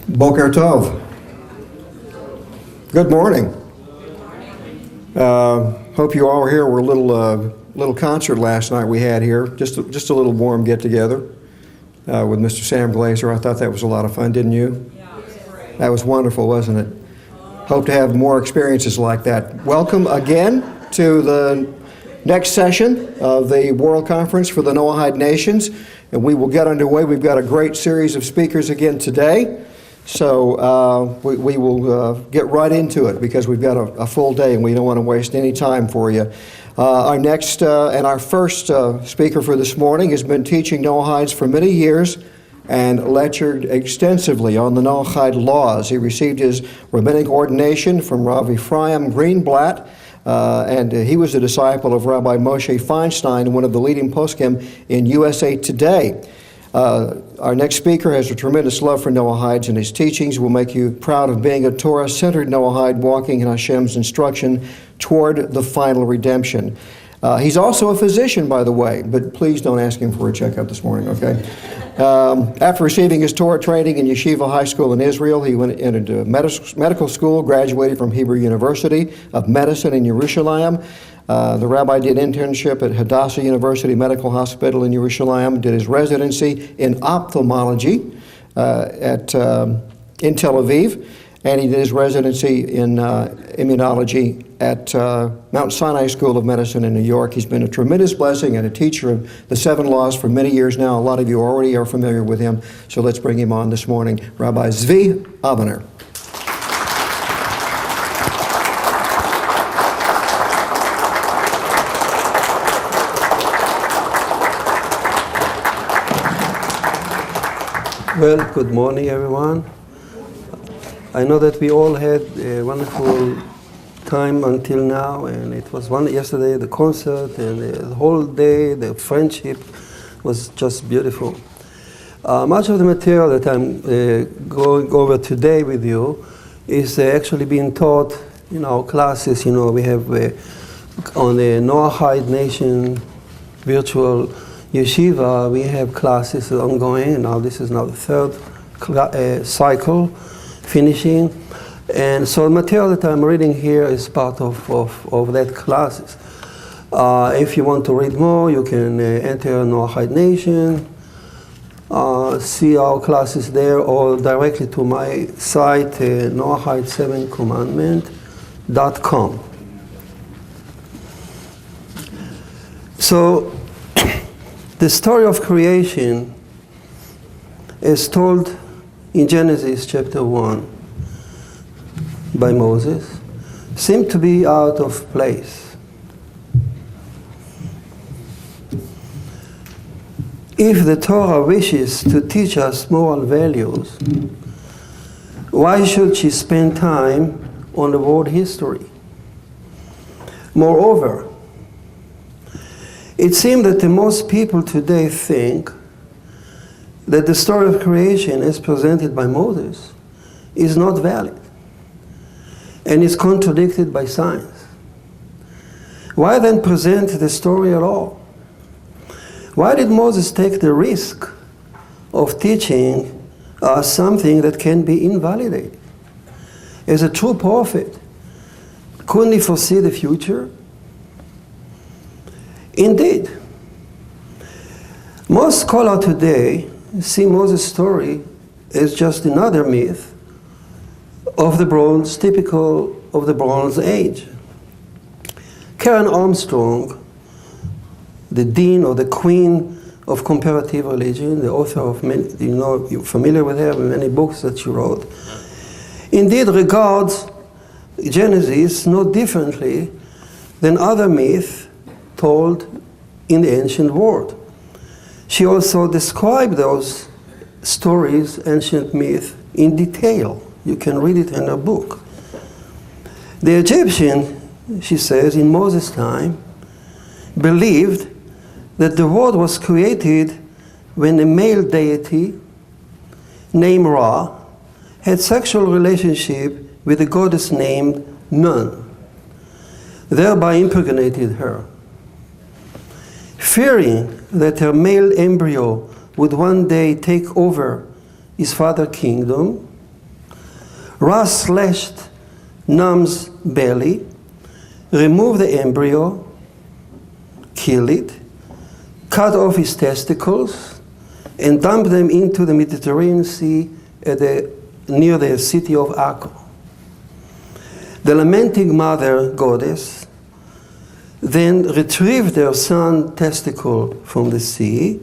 Boker Tov. Good morning. Hope you all were here. We're a little concert last night we had here. Just a little warm get together with Mr. Sam Glazer. I thought that was a lot of fun, didn't you? Yeah. That was wonderful, wasn't it? Hope to have more experiences like that. Welcome again to the next session of the World Conference for the Noahide Nations, and we will get underway. We've got a great series of speakers again today. So we will get right into it because we've got a full day and we don't want to waste any time for you. Our next and our first speaker for this morning has been teaching Noahides for many years and lectured extensively on the Noahide laws. He received his rabbinic ordination from Rabbi Ephraim Greenblatt, and he was a disciple of Rabbi Moshe Feinstein, one of the leading poskim in USA Today. Our next speaker has a tremendous love for Noahides, and his teachings will make you proud of being a Torah-centered Noahide walking in HaShem's instruction toward the final redemption. He's also a physician, by the way, but please don't ask him for a checkup this morning, okay? After receiving his Torah training in Yeshiva High School in Israel, he went into medical school, graduated from Hebrew University of Medicine in Yerushalayim. The rabbi did internship at Hadassah University Medical Hospital in Yerushalayim, did his residency in ophthalmology in Tel Aviv, and he did his residency in immunology at Mount Sinai School of Medicine in New York. He's been a tremendous blessing and a teacher of the 7 laws for many years now. A lot of you already are familiar with him, so let's bring him on this morning. Rabbi Zvi Aviner. Well, good morning, everyone. I know that we all had a wonderful time until now, and it was yesterday, the concert, and the whole day, the friendship was just beautiful. Much of the material that I'm going over today with you is actually being taught in our classes. You know, we have on the Noahide Nation virtual Yeshiva, we have classes ongoing. Now this is now the third cycle finishing. And so the material that I'm reading here is part of that classes. If you want to read more, you can enter Noahide Nation, see our classes there, or directly to my site, Noahide7commandment.com. So, the story of creation is told in Genesis chapter 1 by Moses, seemed to be out of place. If the Torah wishes to teach us moral values, why should she spend time on the world history? Moreover, it seems that the most people today think that the story of creation as presented by Moses is not valid and is contradicted by science. Why then present the story at all? Why did Moses take the risk of teaching us something that can be invalidated? As a true prophet, couldn't he foresee the future? Indeed, most scholars today see Moses' story as just another myth of the Bronze, typical of the Bronze Age. Karen Armstrong, the dean or the queen of comparative religion, the author of many, you're familiar with her, many books that she wrote, indeed regards Genesis no differently than other myths told in the ancient world. She also described those stories, ancient myths, in detail. You can read it in her book. The Egyptian, she says, in Moses' time, believed that the world was created when a male deity named Ra had sexual relationship with a goddess named Nun, thereby impregnated her. Fearing that her male embryo would one day take over his father's kingdom, Ra slashed Num's belly, removed the embryo, killed it, cut off his testicles, and dumped them into the Mediterranean Sea near the city of Akko. The lamenting mother goddess then retrieved their son testicle from the sea,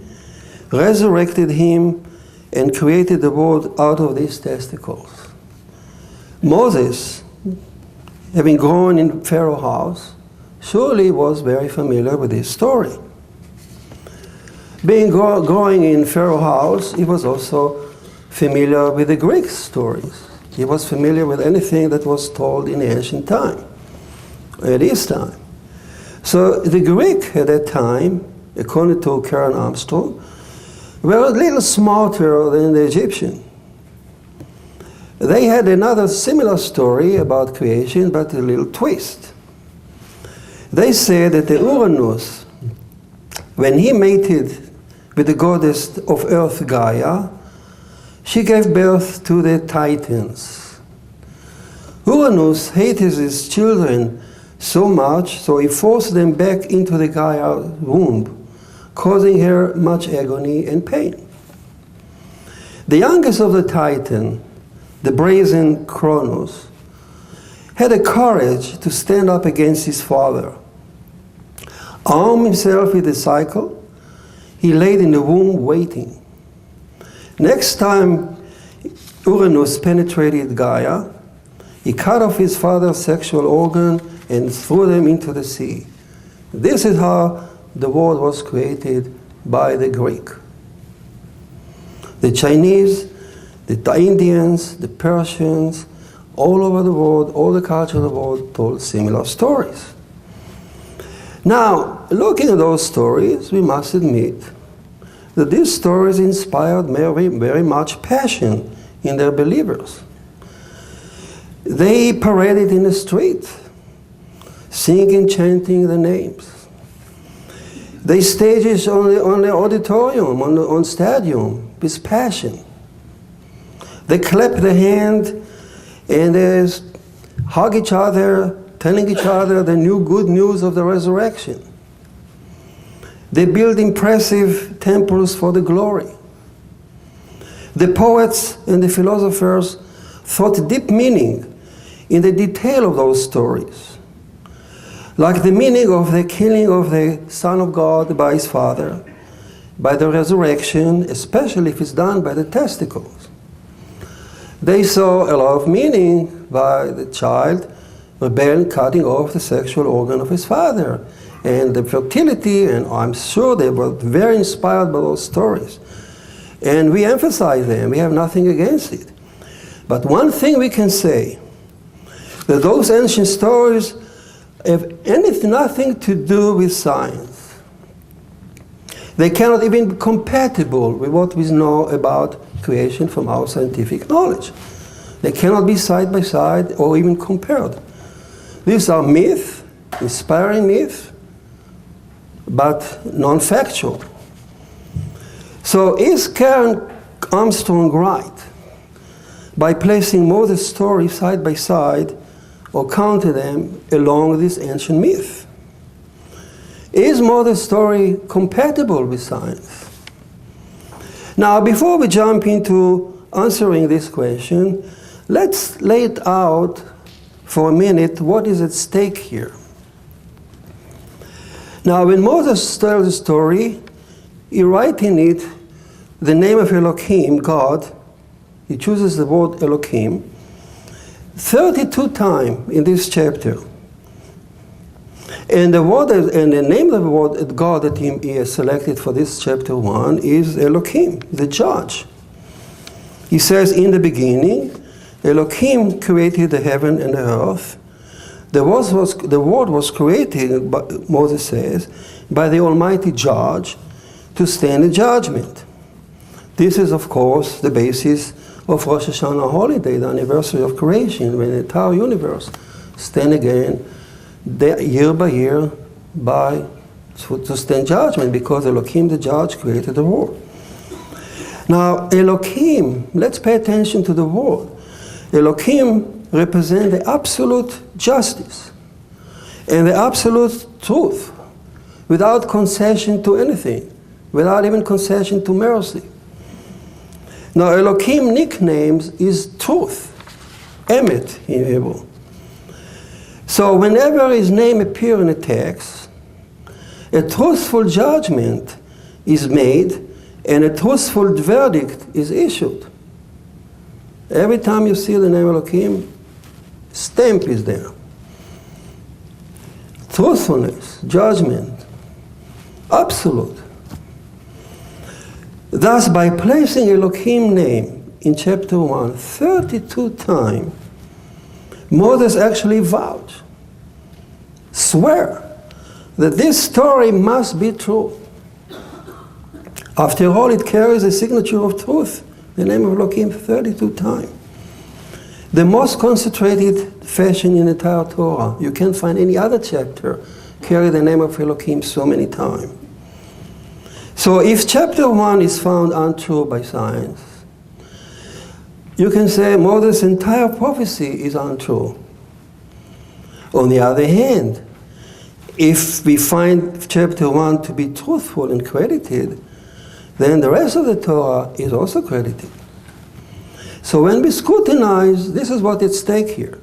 resurrected him, and created the world out of these testicles. Moses, having grown in Pharaoh's house, surely was very familiar with this story. Being growing in Pharaoh's house, he was also familiar with the Greek stories. He was familiar with anything that was told in ancient time, at his time. So the Greek at that time, according to Karen Armstrong, were a little smarter than the Egyptian. They had another similar story about creation, but a little twist. They said that the Uranus, when he mated with the goddess of earth Gaia, she gave birth to the Titans. Uranus hated his children so much, so he forced them back into the Gaia womb, causing her much agony and pain. The youngest of the Titan, the brazen Kronos, had the courage to stand up against his father. Armed himself with a sickle, he laid in the womb waiting. Next time Uranus penetrated Gaia, he cut off his father's sexual organ and threw them into the sea. This is how the world was created by the Greek. The Chinese, the Indians, the Persians, all over the world, all the cultures of the world told similar stories. Now, looking at those stories, we must admit that these stories inspired very, very much passion in their believers. They paraded in the street, singing, chanting the names. They staged on the auditorium, on stadium, with passion. They clapped their hand and they hug each other, telling each other the new good news of the resurrection. They built impressive temples for the glory. The poets and the philosophers thought deep meaning in the detail of those stories, like the meaning of the killing of the Son of God by his Father, by the resurrection, especially if it's done by the testicles. They saw a lot of meaning by the child rebelling, cutting off the sexual organ of his father, and the fertility, and I'm sure they were very inspired by those stories. And we emphasize them, we have nothing against it. But one thing we can say, that those ancient stories have nothing to do with science. They cannot even be compatible with what we know about creation from our scientific knowledge. They cannot be side by side or even compared. These are myths, inspiring myths, but non-factual. So is Karen Armstrong right by placing Moses' story side by side or counter them along this ancient myth? Is Moses' story compatible with science? Now, before we jump into answering this question, let's lay it out for a minute what is at stake here. Now, when Moses tells the story, he writes in it the name of Elohim, God. He chooses the word Elohim 32 times in this chapter. And the word and the name of the word God that he has selected for this chapter 1 is Elohim, the judge. He says, in the beginning, Elohim created the heaven and the earth. The world was created, Moses says, by the Almighty Judge to stand in judgment. This is, of course, the basis of Rosh Hashanah holiday, the anniversary of creation, when the entire universe stands again year by year to stand judgment, because Elohim, the Judge, created the world. Now, Elohim, let's pay attention to the word. Elohim represents the absolute justice and the absolute truth, without concession to anything, without even concession to mercy. Now, Elohim nicknames is truth, emet in Hebrew. So whenever his name appears in a text, a truthful judgment is made and a truthful verdict is issued. Every time you see the name Elohim, stamp is there. Truthfulness, judgment, absolute. Thus, by placing Elohim name in chapter 1 32 times, Moses actually vowed, swear, that this story must be true. After all, it carries a signature of truth, the name of Elohim 32 times. The most concentrated fashion in the entire Torah. You can't find any other chapter carry the name of Elohim so many times. So if chapter 1 is found untrue by science, you can say Moses' entire prophecy is untrue. On the other hand, if we find chapter 1 to be truthful and credited, then the rest of the Torah is also credited. So when we scrutinize, this is what's at stake here.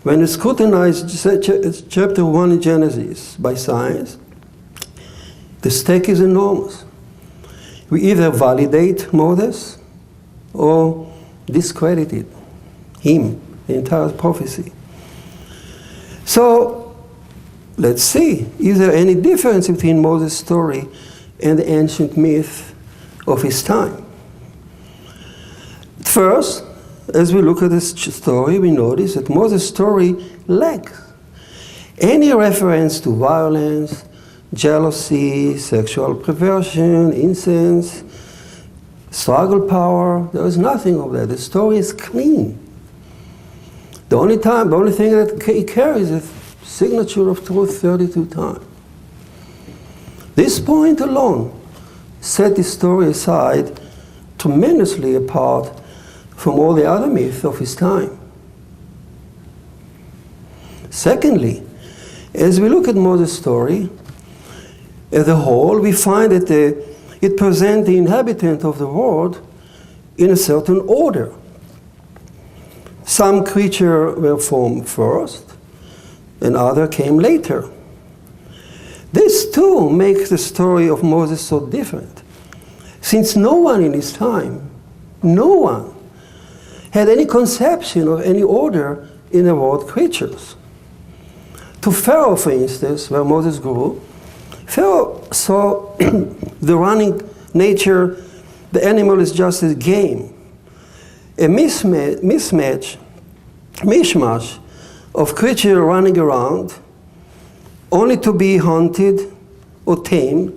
When we scrutinize chapter 1 in Genesis by science, the stake is enormous. We either validate Moses or discredit him, the entire prophecy. So let's see, is there any difference between Moses' story and the ancient myth of his time? First, as we look at this story, we notice that Moses' story lacks any reference to violence, jealousy, sexual perversion, incest, struggle power. There is nothing of that. The story is clean. The only thing that it carries is a signature of truth 32 times. This point alone set the story aside tremendously apart from all the other myths of his time. Secondly, as we look at Moses' story as a whole, we find that it presents the inhabitant of the world in a certain order. Some creatures were formed first, and others came later. This too makes the story of Moses so different, since no one in his time, no one, had any conception of any order in the world creatures. To Pharaoh, for instance, where Moses grew, Pharaoh saw the running nature, the animal is just a game, a mishmash of creatures running around, only to be hunted or tamed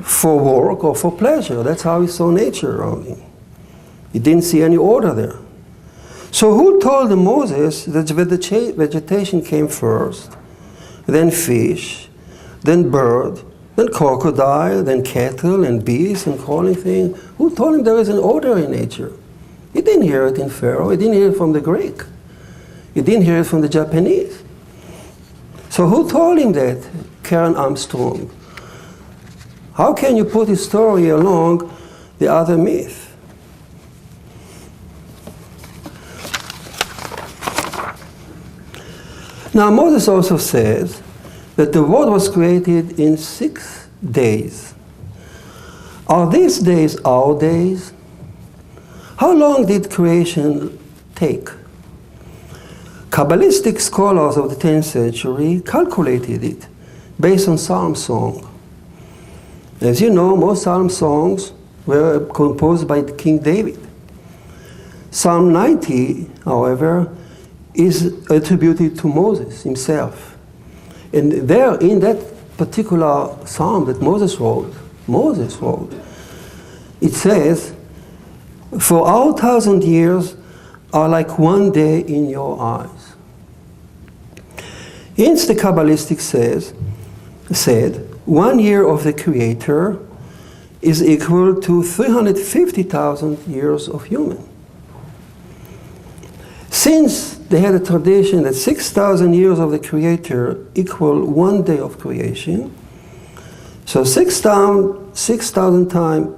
for work or for pleasure. That's how he saw nature around him. He didn't see any order there. So who told Moses that vegetation came first, then fish, then bird, then crocodile, then cattle and beasts and crawling things? Who told him there is an order in nature? He didn't hear it in Pharaoh. He didn't hear it from the Greek. He didn't hear it from the Japanese. So who told him that? Karen Armstrong. How can you put his story along the other myth? Now Moses also says that the world was created in 6 days. Are these days our days? How long did creation take? Kabbalistic scholars of the 10th century calculated it based on psalm song. As you know, most psalm songs were composed by King David. Psalm 90, however, is attributed to Moses himself. And there, in that particular psalm that Moses wrote, it says, "For our 1,000 years are like one day in your eyes." Hence the Kabbalistic said, 1 year of the Creator is equal to 350,000 years of human. Since they had a tradition that 6,000 years of the Creator equal 1 day of creation, so 6,000 times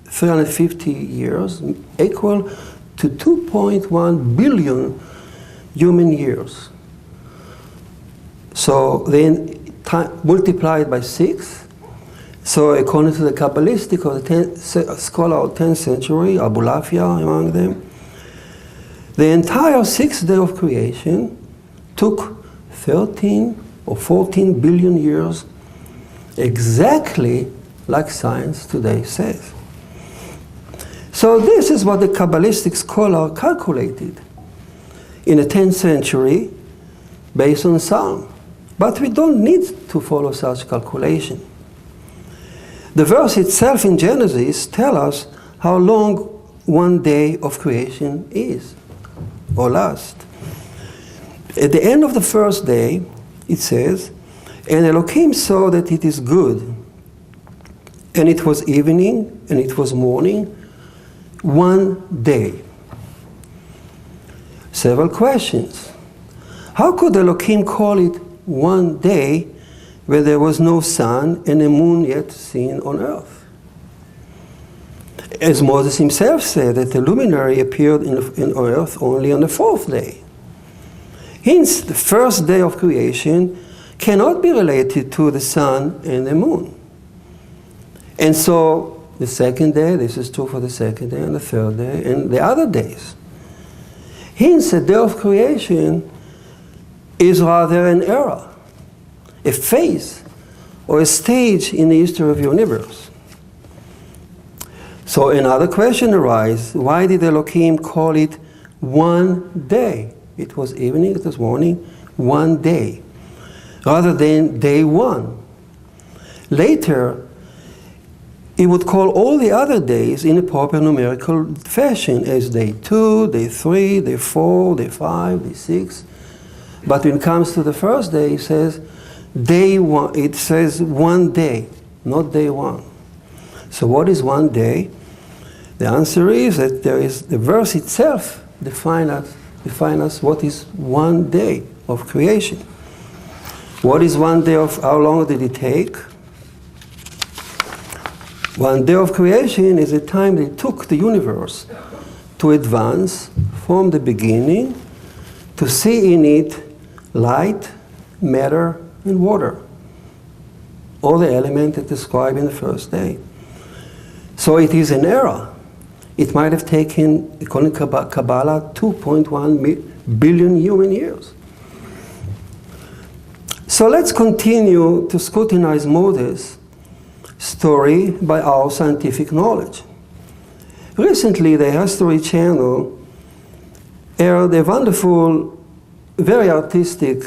350 years equal to 2.1 billion human years. So then multiplied by 6. So according to the Kabbalistic or the scholar of the 10th century, Abulafia among them, the entire 6th day of creation took 13 or 14 billion years, exactly like science today says. So this is what the Kabbalistic scholar calculated in the 10th century based on Psalm. But we don't need to follow such calculation. The verse itself in Genesis tells us how long 1 day of creation is or lasts. At the end of the first day, it says, and Elohim saw that it is good. And it was evening, and it was morning, 1 day. Several questions. How could Elohim call it 1 day when there was no sun and a moon yet seen on earth? As Moses himself said, that the luminary appeared on earth only on the 4th day. Hence, the first day of creation cannot be related to the sun and the moon. And so, the second day, this is true for the second day and the third day and the other days. Hence, the day of creation is rather an era, a phase, or a stage in the history of the universe. So another question arises, why did Elohim call it 1 day? It was evening, it was morning, 1 day, rather than day 1. Later, he would call all the other days in a proper numerical fashion as day 2, day 3, day 4, day 5, day 6. But when it comes to the first day, it says day 1. It says 1 day, not day 1. So what is 1 day? The answer is that there is the verse itself define us what is 1 day of creation. What is 1 day of? How long did it take? 1 day of creation is the time that it took the universe to advance from the beginning to see in it light, matter, and water. All the elements that described in the first day. So it is an era. It might have taken, according to Kabbalah, 2.1 billion human years. So let's continue to scrutinize Moses' story by our scientific knowledge. Recently, the History Channel aired a wonderful, very artistic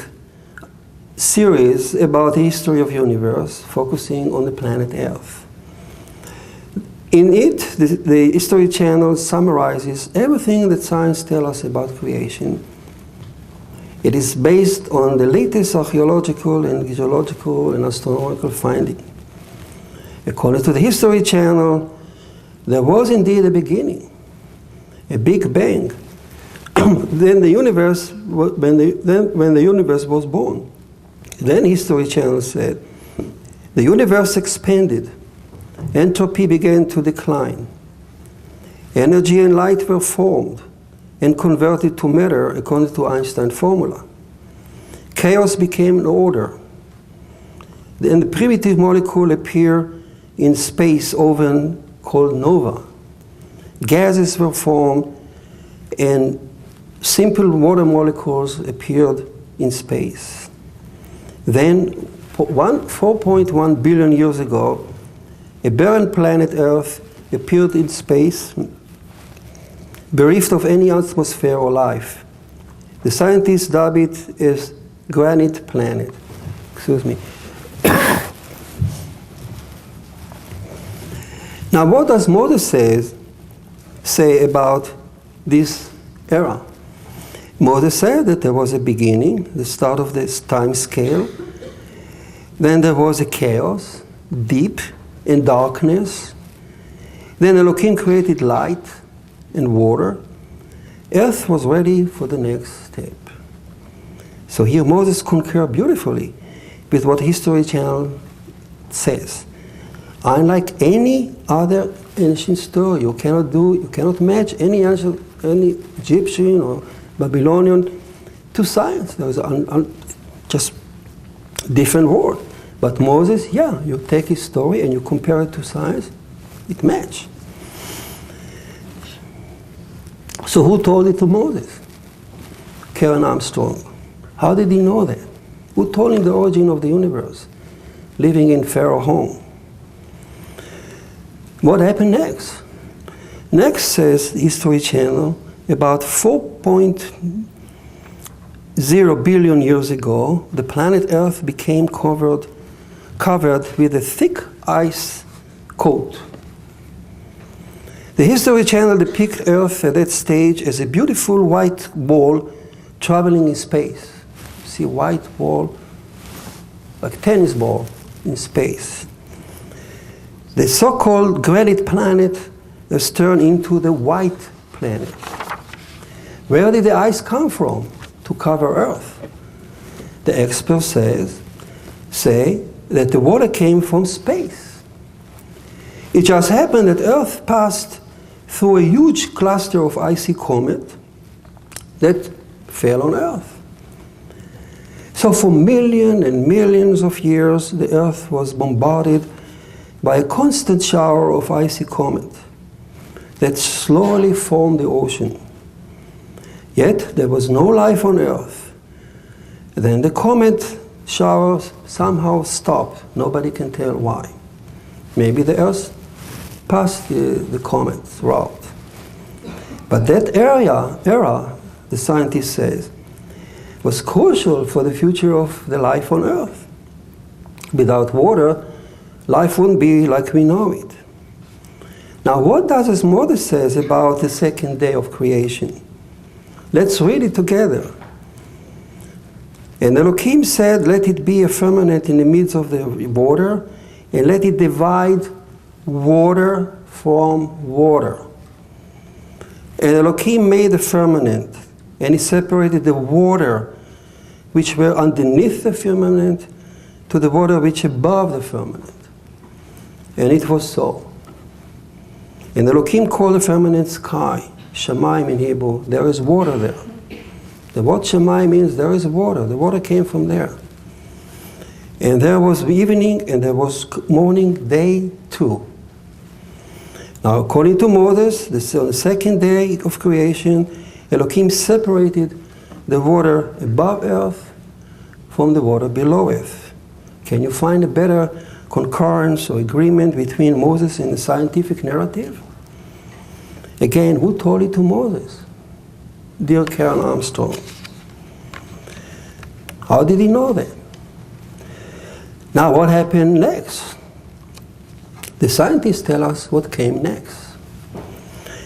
series about the history of the universe, focusing on the planet Earth. In it, the History Channel summarizes everything that science tells us about creation. It is based on the latest archaeological and geological and astronomical findings. According to the History Channel, there was indeed a beginning, a Big Bang. Then the universe, when the universe was born. Then History Channel said, the universe expanded. Entropy began to decline. Energy and light were formed and converted to matter according to Einstein's formula. Chaos became an order. Then the primitive molecule appeared in space oven called nova. Gases were formed and simple water molecules appeared in space. Then 4.1 billion years ago, a barren planet Earth appeared in space, bereft of any atmosphere or life. The scientists dub it as granite planet. Excuse me. Now, what does Moses say about this era? Moses said that there was a beginning, the start of this time scale. Then there was a chaos, deep, in darkness. Then Elohim created light and water. Earth was ready for the next step. So here Moses concurs beautifully with what History Channel says. Unlike any other ancient story, you cannot match any Egyptian or Babylonian to science. There was just different word. But Moses, you take his story and you compare it to science, it matches. So who told it to Moses? Karen Armstrong. How did he know that? Who told him the origin of the universe? Living in Pharaoh home. What happened next? Next, says History Channel, about 4.0 billion years ago, the planet Earth became covered with a thick ice coat. The History Channel depicts Earth at that stage as a beautiful white ball traveling in space. See, white ball, like tennis ball in space. The so-called granite planet has turned into the white planet. Where did the ice come from to cover Earth? The experts say that the water came from space. It just happened that Earth passed through a huge cluster of icy comets that fell on Earth. So for millions and millions of years, the Earth was bombarded by a constant shower of icy comets that slowly formed the ocean. Yet there was no life on Earth. Then the comet showers somehow stopped. Nobody can tell why. Maybe the Earth passed the comet's route. But that era, the scientist says, was crucial for the future of the life on Earth. Without water, life wouldn't be like we know it. Now, what does Moses says about the second day of creation? Let's read it together. And Elohim said, let it be a firmament in the midst of the water, and let it divide water from water. And Elohim made the firmament, and he separated the water which were underneath the firmament to the water which above the firmament. And it was so. And Elohim called the firmament sky, Shamayim in Hebrew. There is water there. The word Shamayim means there is water. The water came from there. And there was evening and there was morning, day 2. Now, according to Moses, the second day of creation, Elohim separated the water above earth from the water below earth. Can you find a better concurrence or agreement between Moses and the scientific narrative? Again, who told it to Moses? Dear Karen Armstrong. How did he know that? Now, what happened next? The scientists tell us what came next.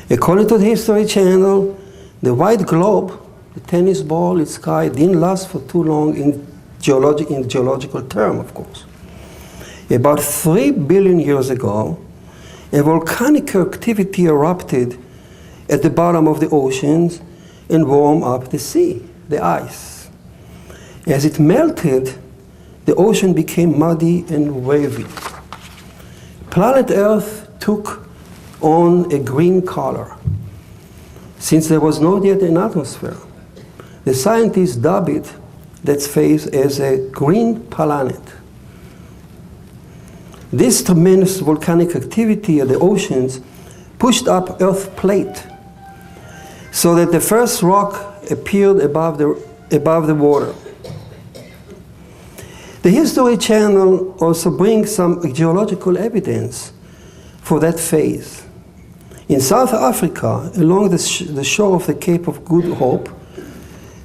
According to the History Channel, the white globe, the tennis ball in the sky, didn't last for too long in geological term, of course. About 3 billion years ago, a volcanic activity erupted at the bottom of the oceans and warmed up the sea, the ice. As it melted, the ocean became muddy and wavy. Planet Earth took on a green color. Since there was not yet an atmosphere, the scientists dubbed it, that phase, as a green planet. This tremendous volcanic activity at the oceans pushed up Earth's plate so that the first rock appeared above the water. The History Channel also brings some geological evidence for that phase. In South Africa, along the shore of the Cape of Good Hope,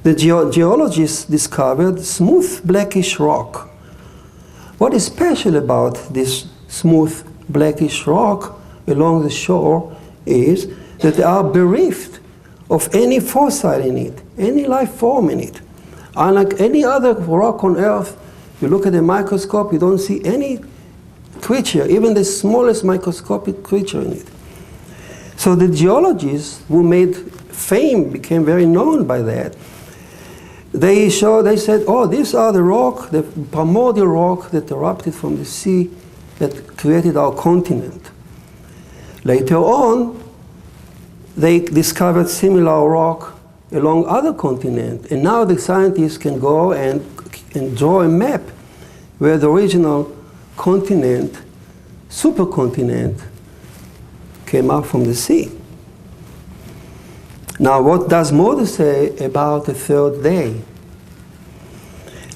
the geologists discovered smooth blackish rock. What is special about this smooth blackish rock along the shore is that they are bereft of any fossil in it, any life form in it. Unlike any other rock on Earth, you look at the microscope, you don't see any creature, even the smallest microscopic creature in it. So the geologists who made fame, became very known by that. They said, oh, these are the rock, the primordial rock that erupted from the sea that created our continent. Later on, they discovered similar rock along other continents. And now the scientists can go and draw a map where the original continent, supercontinent, came up from the sea. Now, what does Moses say about the third day?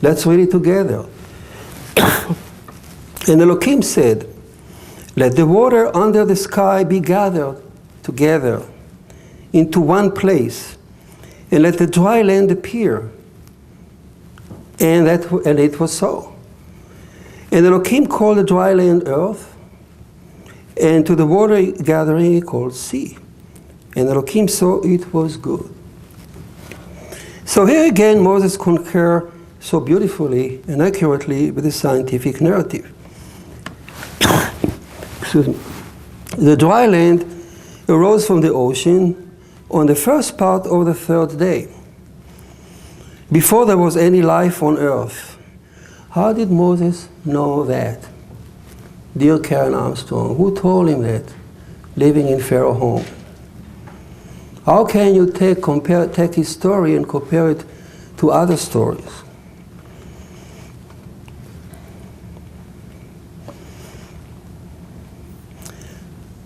Let's read it together. And Elohim said, let the water under the sky be gathered together into one place, and let the dry land appear. And it was so. And Elohim called the dry land earth, and to the water gathering he called sea. And Elohim saw it was good. So here again Moses concurs so beautifully and accurately with the scientific narrative. Excuse me. The dry land arose from the ocean on the first part of the third day, before there was any life on earth. How did Moses know that? Dear Karen Armstrong, who told him that, living in Pharaoh's home? How can you take his story and compare it to other stories?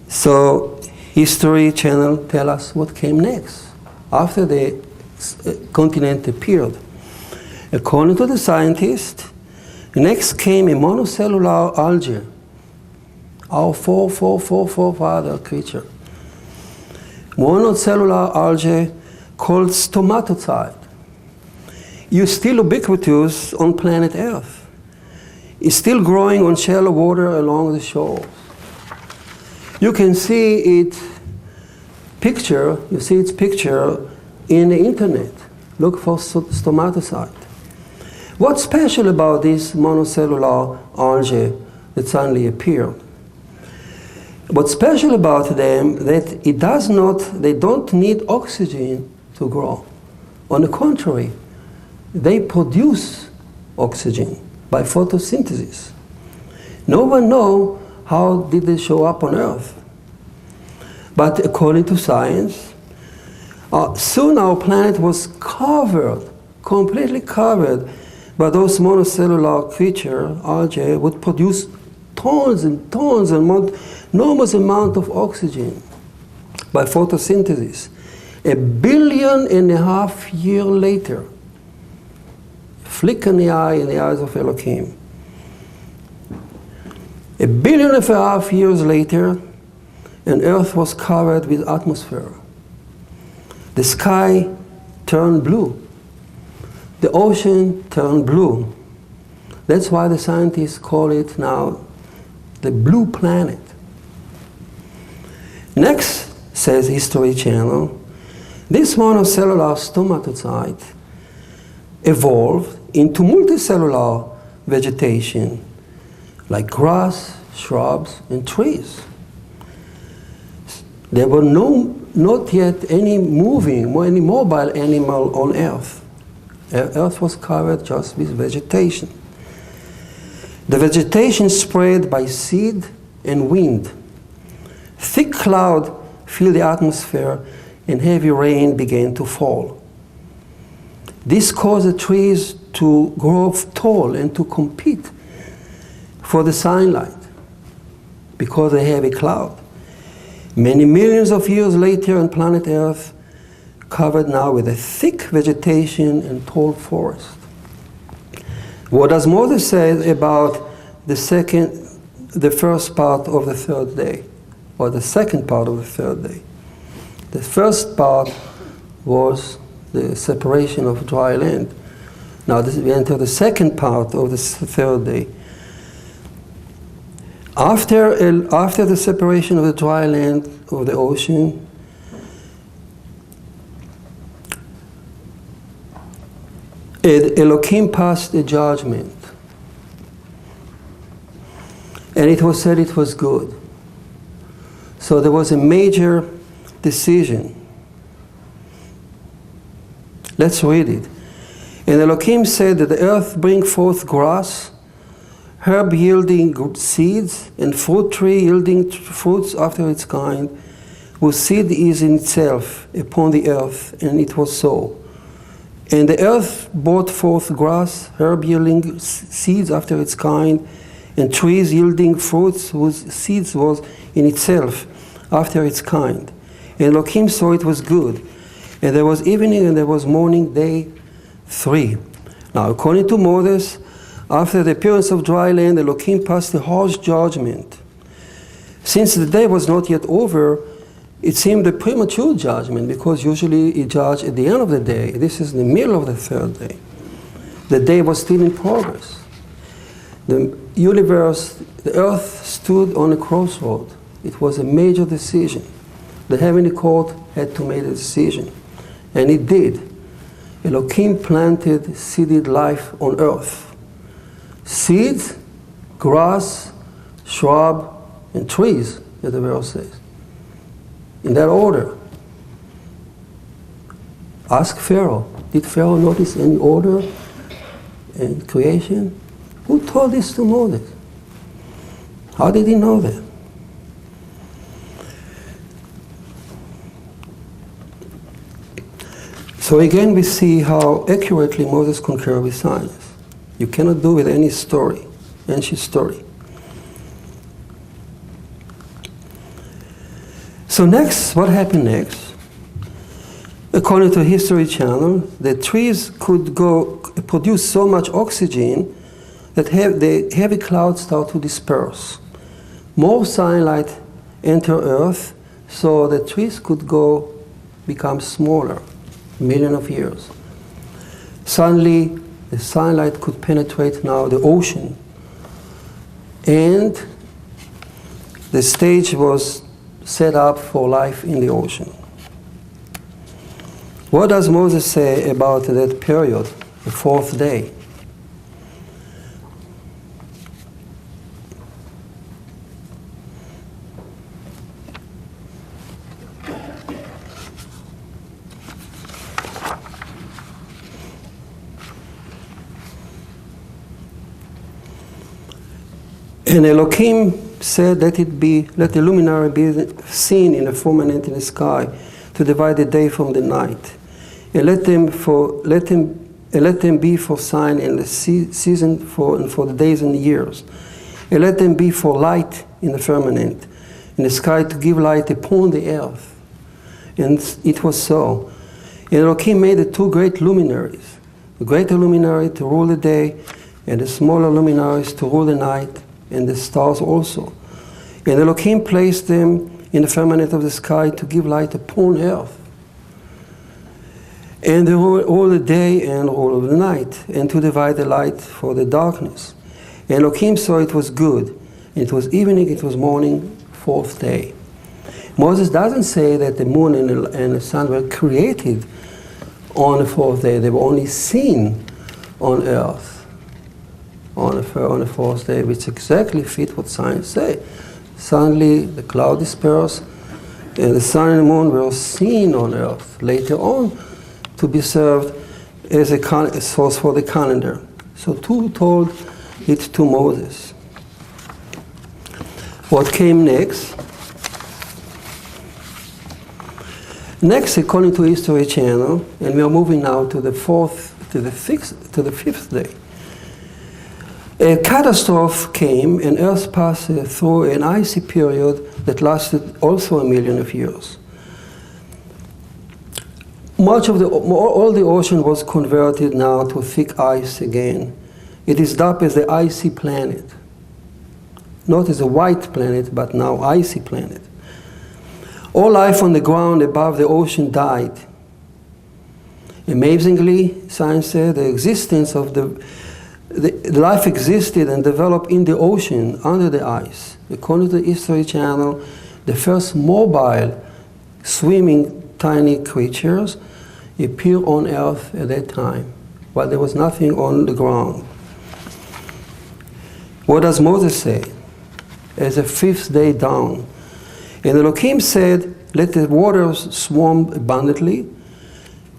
So, History Channel tell us what came next after the continent appeared. According to the scientists, next came a monocellular algae, our forefather creature. Monocellular algae called stomatocyte. It's still ubiquitous on planet Earth. It's still growing on shallow water along the shores. You can see its picture in the internet. Look for stomatocyte. What's special about this monocellular algae that suddenly appeared? What's special about them that they don't need oxygen to grow. On the contrary, they produce oxygen by photosynthesis. No one knows how did they show up on Earth. But according to science, soon our planet was completely covered by those monocellular creatures, algae, would produce tons and tons and enormous amount of oxygen by photosynthesis. 1.5 billion years later, flick in the eye in the eyes of Elohim. 1.5 billion years later, and Earth was covered with atmosphere. The sky turned blue. The ocean turned blue. That's why the scientists call it now the blue planet. Next, says History Channel, this monocellular stomatocyte evolved into multicellular vegetation like grass, shrubs, and trees. There were not yet any mobile animal on Earth. Earth was covered just with vegetation. The vegetation spread by seed and wind. Thick cloud filled the atmosphere and heavy rain began to fall. This caused the trees to grow tall and to compete for the sunlight because of the heavy cloud. Many millions of years later on planet Earth, covered now with a thick vegetation and tall forest. What does Moses say about the first part of the third day, or the second part of the third day? The first part was the separation of dry land. Now we enter the second part of the third day. After the separation of the dry land of the ocean, Elohim passed a judgment. And it was said it was good. So there was a major decision. Let's read it. And Elohim said that the earth bring forth grass, herb yielding seeds, and fruit tree yielding fruits after its kind, whose seed is in itself upon the earth, and it was so. And the earth brought forth grass, herb yielding seeds after its kind, and trees yielding fruits whose seeds was in itself after its kind. And Elohim saw it was good. And there was evening and there was morning, day 3. Now, according to Moses, after the appearance of dry land, Elohim passed a harsh judgment. Since the day was not yet over, it seemed a premature judgment, because usually he judged at the end of the day. This is in the middle of the 3rd day. The day was still in progress. The universe, the earth stood on a crossroad. It was a major decision. The heavenly court had to make a decision. And it did. Elohim planted, seeded life on earth. Seeds, grass, shrub, and trees, as the verse says. In that order. Ask Pharaoh. Did Pharaoh notice any order in creation? Who told this to Moses? How did he know that? So again we see how accurately Moses concurred with science. You cannot do with any story, ancient story. So next, what happened next? According to History Channel, the trees could produce so much oxygen that the heavy clouds start to disperse. More sunlight enter Earth, so the trees could become smaller, millions of years. Suddenly, the sunlight could penetrate now the ocean, and the stage was set up for life in the ocean. What does Moses say about that period, the 4th day? And Elohim said, let the luminary be seen in the firmament in the sky, to divide the day from the night, and let them be for sign in the season and for the days and the years, and let them be for light in the firmament in the sky, to give light upon the earth. And it was so. And Elohim made the 2 great luminaries, the greater luminary to rule the day, and the smaller luminaries to rule the night, and the stars also. And Elohim placed them in the firmament of the sky to give light upon earth. And they rule all the day and all of the night, and to divide the light for the darkness. And Elohim saw it was good. And it was evening, it was morning, 4th day. Moses doesn't say that the moon and the sun were created on the 4th day. They were only seen on earth on the 4th day, which exactly fit what science say. Suddenly the cloud dispersed, and the sun and the moon were seen on earth later on to be served as a source for the calendar. So who told it to Moses? What came next? Next, according to History Channel, and we are moving now to the 5th day. A catastrophe came, and Earth passed through an icy period that lasted also 1 million of years. All the ocean was converted now to thick ice again. It is dubbed as the icy planet. Not as a white planet, but now icy planet. All life on the ground above the ocean died. Amazingly, science said, the existence of the life existed and developed in the ocean under the ice. According to the History Channel, the first mobile swimming tiny creatures appeared on Earth at that time, while there was nothing on the ground. What does Moses say? As the 5th day dawned, and Elohim said, let the waters swarm abundantly,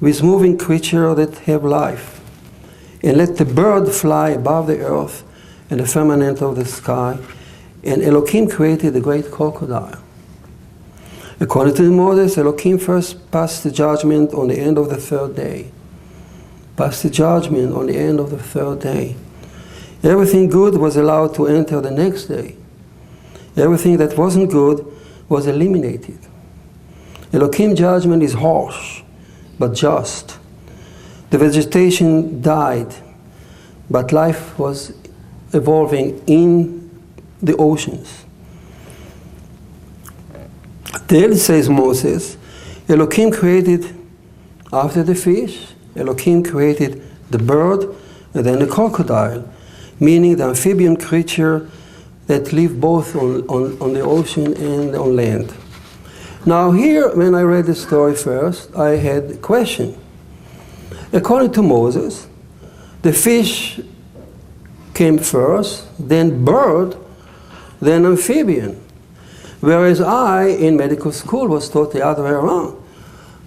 with moving creatures that have life, and let the bird fly above the earth and the firmament of the sky. And Elohim created the great crocodile. According to Moses, Elohim first passed the judgment on the end of the third day. Passed the judgment on the end of the third day. Everything good was allowed to enter the next day. Everything that wasn't good was eliminated. Elohim's judgment is harsh, but just. The vegetation died, but life was evolving in the oceans. Then says Moses, Elohim created after the fish, Elohim created the bird and then the crocodile, meaning the amphibian creature that live both on the ocean and on land. Now here, when I read the story first, I had a question. According to Moses, the fish came first, then bird, then amphibian. Whereas I, in medical school, was taught the other way around.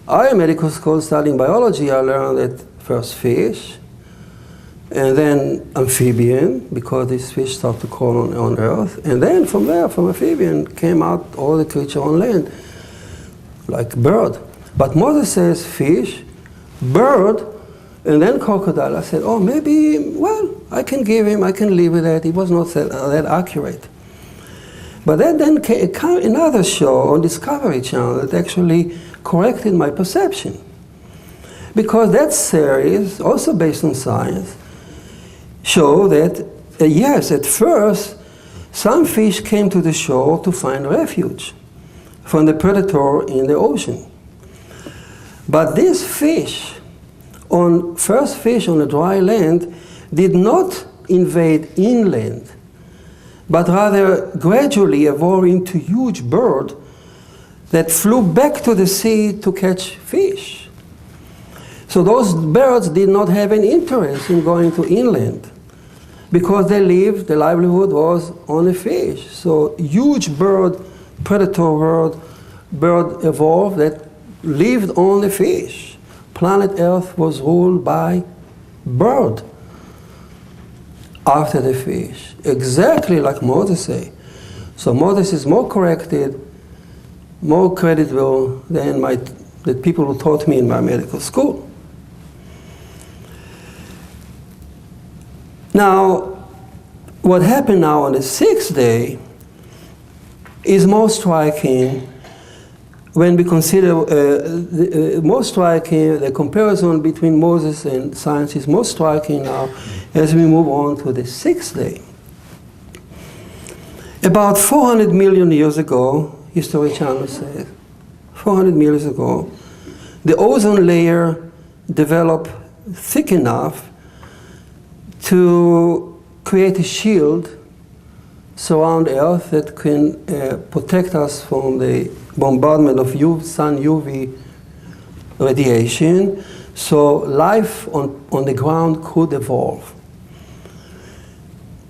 I, in medical school, studying biology, I learned that first fish, and then amphibian, because these fish start to crawl on earth. And then from there, from amphibian, came out all the creatures on land, like bird. But Moses says fish, bird, and then crocodile. I said, oh, maybe, well, I can live with that. It was not that accurate. But then came another show on Discovery Channel that actually corrected my perception. Because that series, also based on science, show that, yes, at first, some fish came to the shore to find refuge from the predator in the ocean. But these fish, first fish on the dry land, did not invade inland, but rather gradually evolved into huge birds that flew back to the sea to catch fish. So those birds did not have any interest in going to inland because their livelihood was on the fish. So huge predator bird evolved that lived on the fish. Planet Earth was ruled by bird after the fish, exactly like Moses said. So Moses is more corrected, more credible than the people who taught me in my medical school. Now, what happened now on the sixth day is more striking when we consider the comparison between Moses and science is most striking now as we move on to the sixth day. About 400 million years ago, History Channel says, 400 million years ago, the ozone layer developed thick enough to create a shield surround Earth that can protect us from the bombardment of sun UV radiation, so life on the ground could evolve.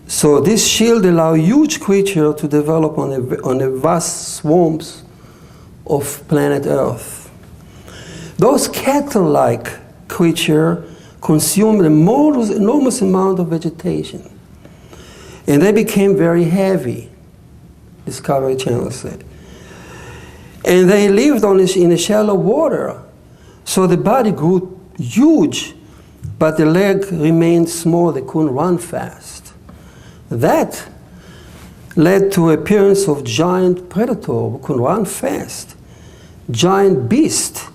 So this shield allows huge creatures to develop on the vast swamps of planet Earth. Those cattle-like creatures consumed an enormous amount of vegetation, and they became very heavy, Discovery Channel said. And they lived in a shallow water, so the body grew huge, but the leg remained small. They couldn't run fast. That led to appearance of giant predator who could run fast, giant beast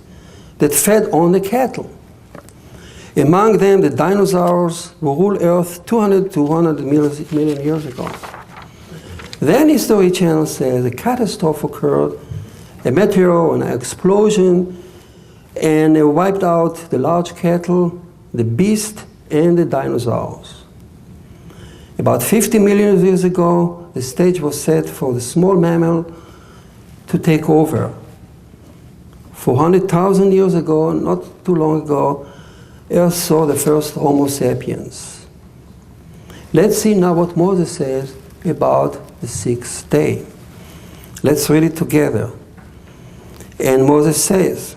that fed on the cattle. Among them, the dinosaurs who ruled Earth 200 to 100 million years ago. Then History Channel says a catastrophe occurred, a meteor, an explosion, and it wiped out the large cattle, the beast, and the dinosaurs. About 50 million years ago, the stage was set for the small mammal to take over. 400,000 years ago, not too long ago, Earth saw the first Homo sapiens. Let's see now what Moses says about the sixth day. Let's read it together. And Moses says,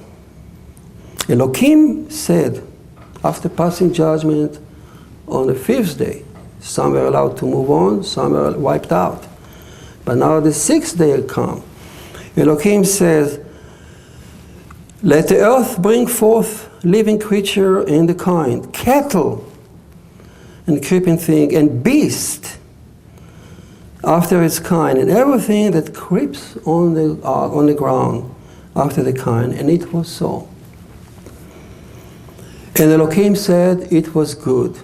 Elohim said, after passing judgment on the 5th day, some were allowed to move on, some were wiped out. But now the 6th day will come. Elohim says, let the earth bring forth living creature and the kind, cattle and creeping thing, and beast after its kind, and everything that creeps on the ground after the kind. And it was so. And Elohim said it was good.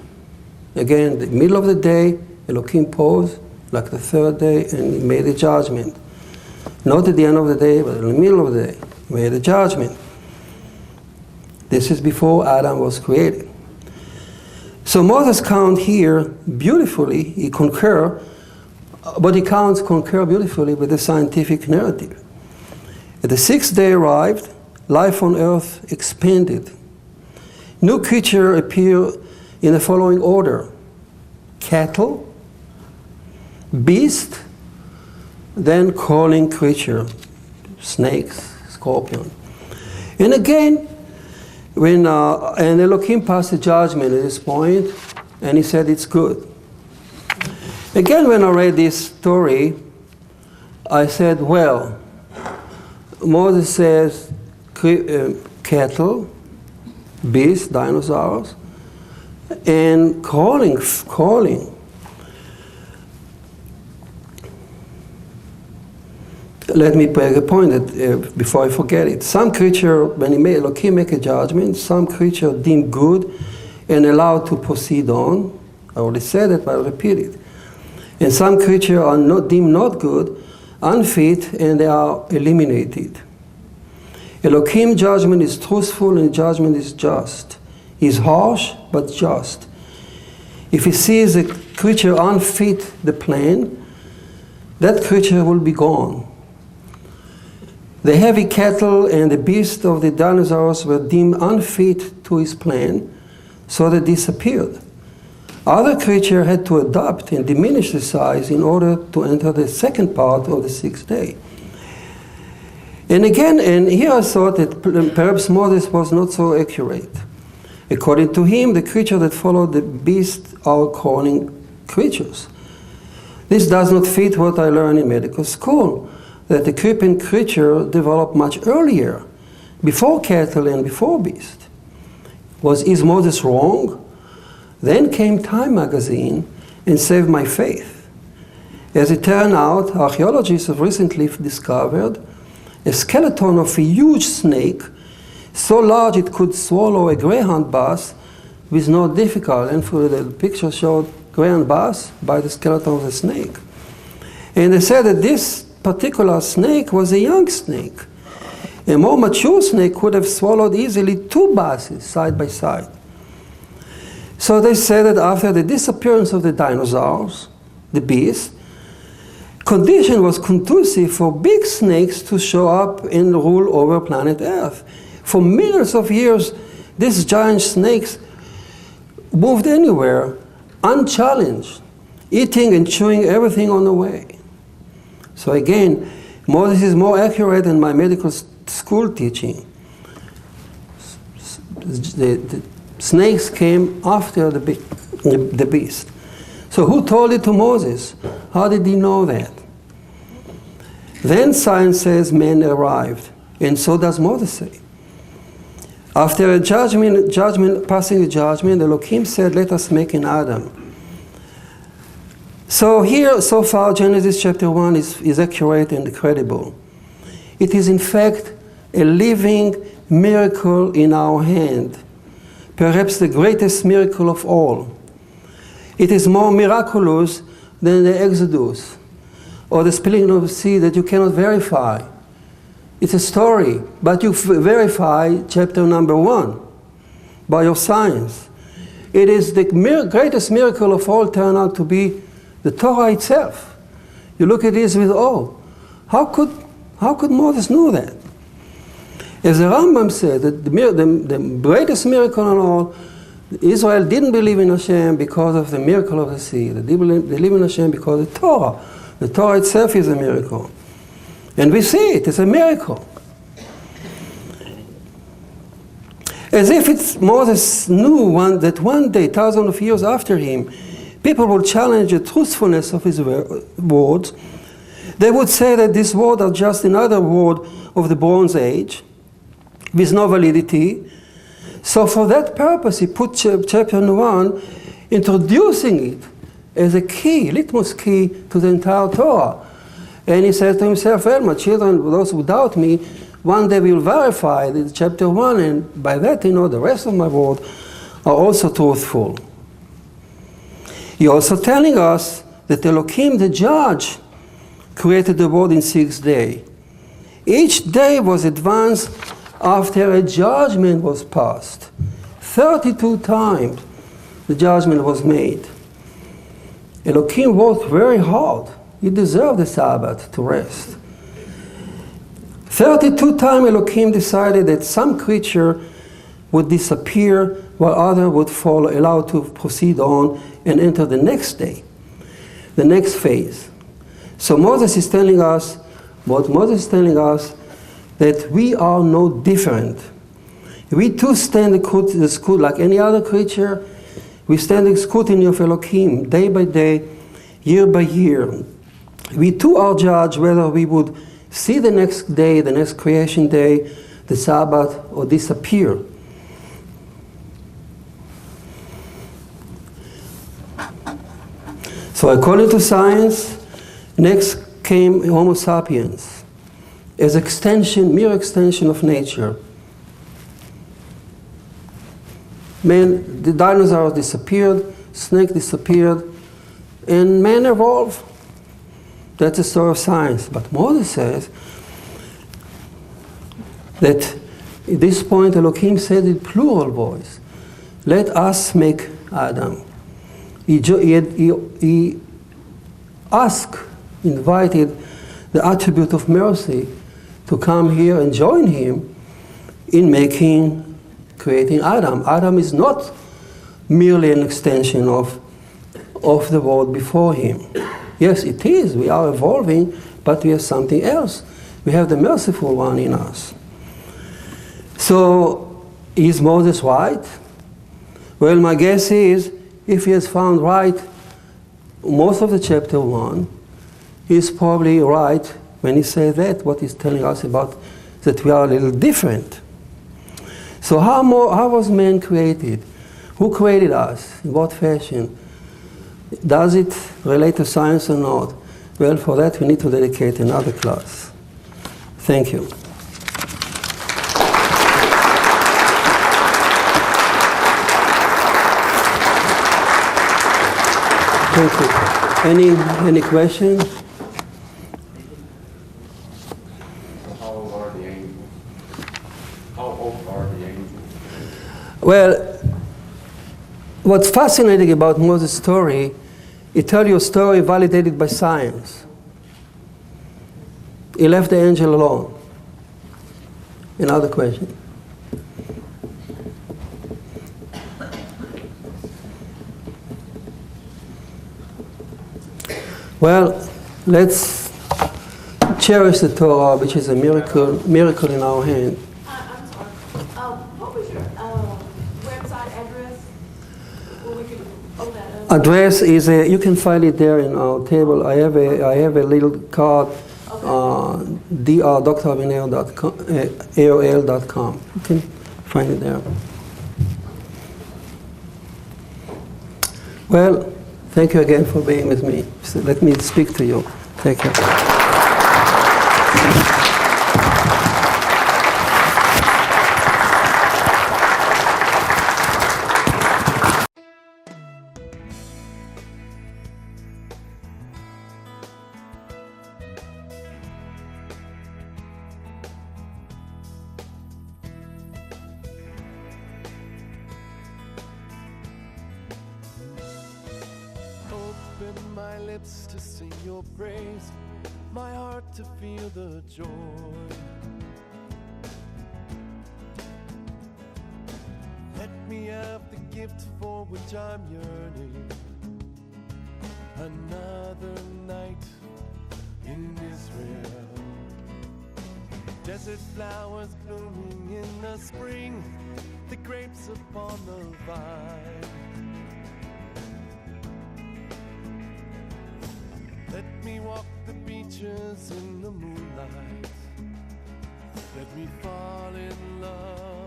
Again, the middle of the day, Elohim paused, like the 3rd day, and he made a judgment. Not at the end of the day, but in the middle of the day, he made a judgment. This is before Adam was created. So Moses counts here beautifully, he concur, but he concur beautifully with the scientific narrative. At the 6th day arrived, life on earth expanded. New creature appear in the following order: cattle, beast, then crawling creature, snakes, scorpion. And again, when and Elohim passed a judgment at this point, and he said it's good. Again, when I read this story, I said, well, Moses says cattle, beasts, dinosaurs, and crawling. Let me make a point that, before I forget it. Some creature, when Elohim make a judgment, some creature deemed good and allowed to proceed on. I already said it, but I'll repeat it. And some creature are deemed not good, unfit, and they are eliminated. Elohim judgment is truthful and judgment is just. He's harsh, but just. If he sees a creature unfit the plan, that creature will be gone. The heavy cattle and the beasts of the dinosaurs were deemed unfit to his plan, so they disappeared. Other creatures had to adapt and diminish the size in order to enter the second part of the 6th day. And again, and here I thought that perhaps Moses was not so accurate. According to him, the creatures that followed the beast are crawling creatures. This does not fit what I learned in medical school, that the creeping creature developed much earlier, before cattle and before beast. Is Moses wrong? Then came Time magazine and saved my faith. As it turned out, archaeologists have recently discovered a skeleton of a huge snake, so large it could swallow a greyhound bus with no difficulty. And for the picture showed greyhound bus by the skeleton of the snake. And they said that this particular snake was a young snake. A more mature snake could have swallowed easily 2 buses side by side. So they said that after the disappearance of the dinosaurs, the beasts, condition was conducive for big snakes to show up and rule over planet Earth. For millions of years, these giant snakes moved anywhere, unchallenged, eating and chewing everything on the way. So again, Moses is more accurate than my medical school teaching. The snakes came after the beast. So who told it to Moses? How did he know that? Then science says man arrived, and so does Moses say. After a passing a judgment, Elohim said, let us make an Adam. So here, so far, Genesis chapter 1 is accurate and credible. It is in fact a living miracle in our hand, perhaps the greatest miracle of all. It is more miraculous than the Exodus or the splitting of the sea that you cannot verify. It's a story, but you verify chapter number 1 by your science. It is the greatest miracle of all turned out to be the Torah itself. You look at this with awe. How could Moses know that? As the Rambam said, that the greatest miracle of all, Israel didn't believe in HaShem because of the miracle of the sea. They believe in HaShem because of the Torah. The Torah itself is a miracle. And we see it, it's a miracle. As if Moses knew that one day, thousands of years after him, people would challenge the truthfulness of his words. They would say that these words are just another word of the Bronze Age, with no validity. So for that purpose, he put chapter 1, introducing it as a key, litmus key to the entire Torah. And he says to himself, well, my children, those who doubt me, one day will verify that chapter 1, and by that, the rest of my words are also truthful. He's also telling us that Elohim, the judge, created the world in 6 days. Each day was advanced after a judgment was passed. 32 times the judgment was made. Elohim worked very hard. He deserved the Sabbath to rest. 32 times Elohim decided that some creature would disappear while others would follow, allowed to proceed on and enter the next day, the next phase. So Moses is telling us that we are no different. We too stand the scrutiny, like any other creature, we stand the scrutiny of Elohim day by day, year by year. We too are judged whether we would see the next day, the next creation day, the Sabbath, or disappear. So according to science, next came Homo sapiens as mere extension of nature. The dinosaurs disappeared, snake disappeared, and man evolved. That's the story of science. But Moses says that at this point Elohim said in plural voice, let us make Adam. He invited the attribute of mercy to come here and join him in creating Adam. Adam is not merely an extension of the world before him. Yes, it is. We are evolving, but we have something else. We have the merciful one in us. So, is Moses right? Well, my guess is, if he has found right most of the chapter 1, he's probably right when he says that, what he's telling us about that we are a little different. So how was man created? Who created us? In what fashion? Does it relate to science or not? Well, for that we need to dedicate another class. Thank you. Thank you. Any questions? How old are the angels? How old are the angels? Well, what's fascinating about Moses' story, he tells you a story validated by science. He left the angel alone. Another question? Well, let's cherish the Torah, which is a miracle in our hand. I'm sorry. What was your website address? Well, we could hold that up. Address is you can find it there in our table. I have a little card, dr.aviner.com, AOL.com. You can find it there. Well, thank you again for being with me. So let me speak to you. Thank you. Open my lips to sing your praise, my heart to feel the joy. Let me have the gift for which I'm yearning. Another night in Israel. Desert flowers blooming in the spring. The upon the vine. Let me walk the beaches in the moonlight. Let me fall in love